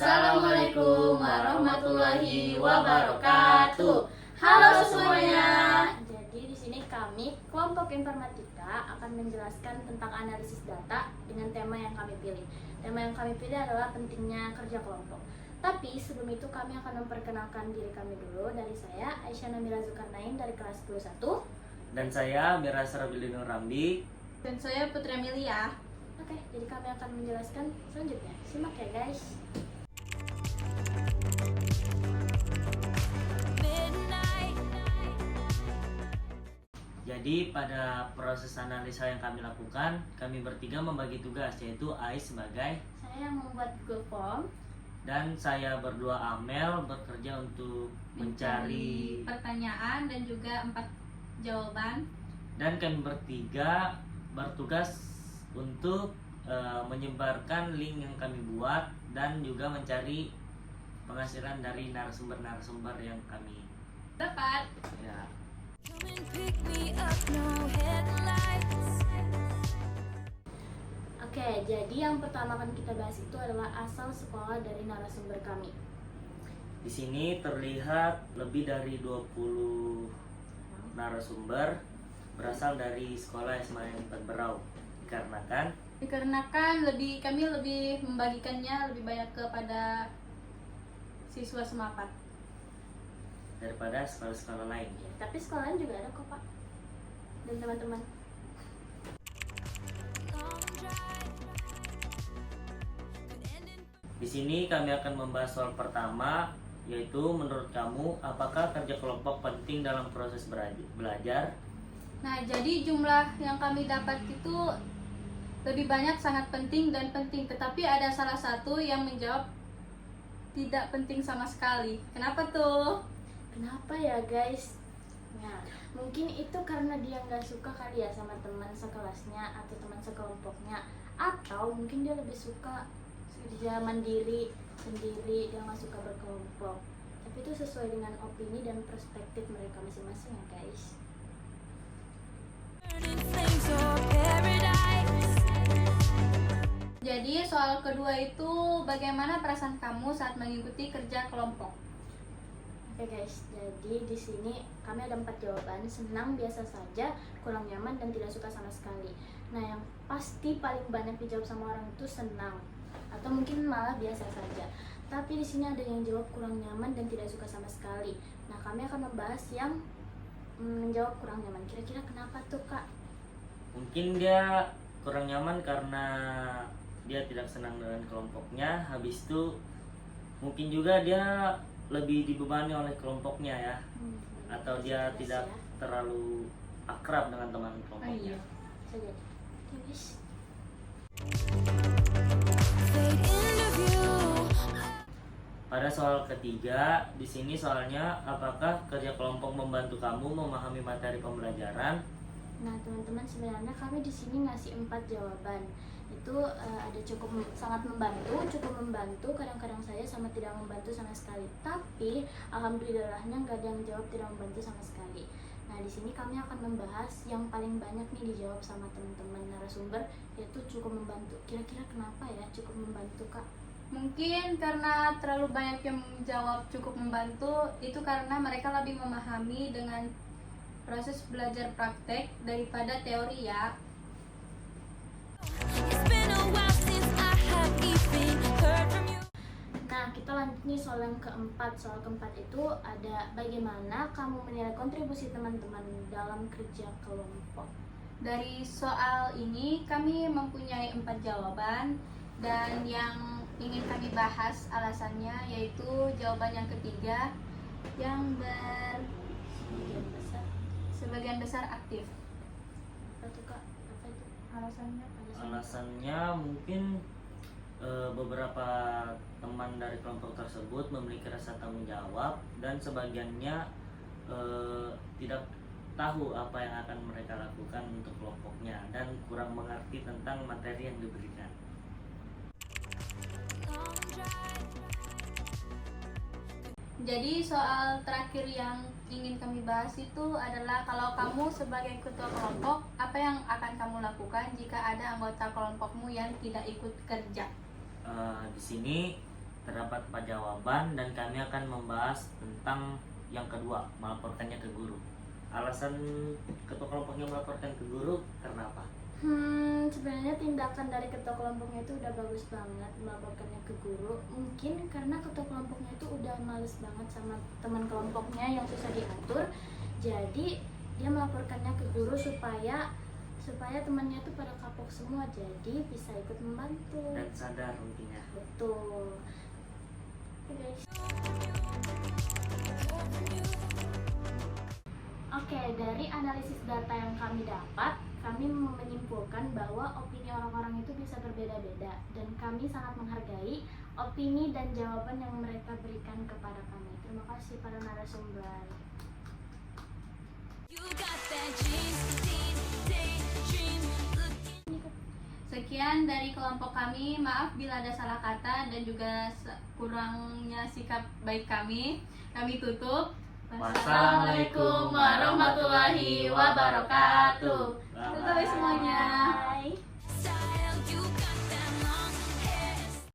Assalamualaikum warahmatullahi wabarakatuh. Halo semuanya. Jadi di sini kami kelompok informatika akan menjelaskan tentang analisis data dengan tema yang kami pilih. Tema yang kami pilih adalah pentingnya kerja kelompok. Tapi sebelum itu kami akan memperkenalkan diri kami dulu. Dari saya Aisyah Nabila Zulkarnain dari kelas 21. Dan saya Mira Sarabilinur Rambi. Dan saya Putri Amelia. Oke, jadi kami akan menjelaskan selanjutnya. Simak ya guys. Jadi pada proses analisa yang kami lakukan, kami bertiga membagi tugas, yaitu Ais sebagai, Saya yang membuat Google Form. dan saya berdua Amel bekerja untuk mencari, pertanyaan dan juga 4 jawaban. dan kami bertiga bertugas untuk menyebarkan link yang kami buat dan juga mencari penghasilan dari narasumber-narasumber yang kami Dapat. ya. Oke, jadi yang pertama akan kita bahas itu adalah asal sekolah dari narasumber kami. Di sini terlihat lebih dari 20 narasumber berasal dari sekolah SMA Empat Berau. Dikarenakan kami lebih membagikannya lebih banyak kepada siswa semapat. daripada sekolah-sekolah lain. Ya, tapi sekolah lain juga ada kok Pak. Dan teman-teman. Di sini kami akan membahas soal pertama, yaitu menurut kamu apakah kerja kelompok penting dalam proses belajar? Nah, jadi jumlah yang kami dapat itu lebih banyak, sangat penting dan penting. Tetapi ada salah satu yang menjawab tidak penting sama sekali. Kenapa tuh? Kenapa ya guys? Nah, mungkin itu karena dia nggak suka kali ya sama teman sekelasnya atau teman sekelompoknya, atau mungkin dia lebih suka kerja mandiri sendiri, dia nggak suka berkelompok. Tapi itu sesuai dengan opini dan perspektif mereka masing-masing ya guys. Jadi soal kedua itu bagaimana perasaan kamu saat mengikuti kerja kelompok? Oke guys, jadi di sini kami ada 4 jawaban: senang, biasa saja, kurang nyaman, dan tidak suka sama sekali. Nah, yang pasti paling banyak dijawab sama orang itu senang, atau mungkin malah biasa saja. Tapi di sini ada yang jawab kurang nyaman dan tidak suka sama sekali. Nah, kami akan membahas yang menjawab kurang nyaman. Kira-kira kenapa tuh Kak? Mungkin dia kurang nyaman karena dia tidak senang dengan kelompoknya. Habis itu mungkin juga dia lebih dibebani oleh kelompoknya ya, atau dia tidak terlalu akrab dengan teman kelompoknya. Bisa jadi. Oke guys. Pada soal ketiga, di sini soalnya apakah kerja kelompok membantu kamu memahami materi pembelajaran? Nah teman-teman, sebenarnya kami di sini ngasih 4 jawaban. Itu ada sangat membantu, cukup membantu, kadang-kadang saya sama tidak membantu sama sekali. Tapi alhamdulillahnya nggak ada yang jawab tidak membantu sama sekali. Nah di sini kami akan membahas yang paling banyak nih dijawab sama teman-teman narasumber, yaitu cukup membantu. Kira-kira kenapa ya cukup membantu Kak? Mungkin karena terlalu banyak yang menjawab cukup membantu, itu karena mereka lebih memahami dengan proses belajar praktek daripada teori ya. Nah, kita lanjut nih soal yang keempat. Soal keempat itu ada bagaimana kamu menilai kontribusi teman-teman dalam kerja kelompok. Dari soal ini kami mempunyai 4 jawaban, dan yang ingin kami bahas alasannya yaitu jawaban yang ketiga yang sebagian besar aktif. Apa tuh Kak? Apa itu alasannya? Alasannya mungkin beberapa teman dari kelompok tersebut memiliki rasa tanggung jawab, dan sebagiannya tidak tahu apa yang akan mereka lakukan untuk kelompoknya dan kurang mengerti tentang materi yang diberikan. Jadi soal terakhir yang ingin kami bahas itu adalah, kalau kamu sebagai ketua kelompok, apa yang akan kamu lakukan jika ada anggota kelompokmu yang tidak ikut kerja? Di sini terdapat 4 jawaban dan kami akan membahas tentang yang kedua, melaporkannya ke guru. Alasan ketua kelompoknya melaporkan ke guru karena apa? Sebenarnya tindakan dari ketua kelompoknya itu udah bagus banget melaporkannya ke guru. Mungkin karena ketua kelompoknya itu udah males banget sama teman kelompoknya yang susah diatur. Jadi dia melaporkannya ke guru supaya temannya itu pada kapok semua, jadi bisa ikut membantu. Dan sadar mungkinnya. Betul. Oke, guys. Oke, dari analisis data yang kami dapat, kami menyimpulkan bahwa opini orang-orang itu bisa berbeda-beda dan kami sangat menghargai opini dan jawaban yang mereka berikan kepada kami. Terima kasih para narasumber. Sekian dari kelompok kami. Maaf bila ada salah kata dan juga kurangnya sikap baik kami. Kami tutup. Wassalamualaikum warahmatullahi wabarakatuh. Tutup semuanya. Bye.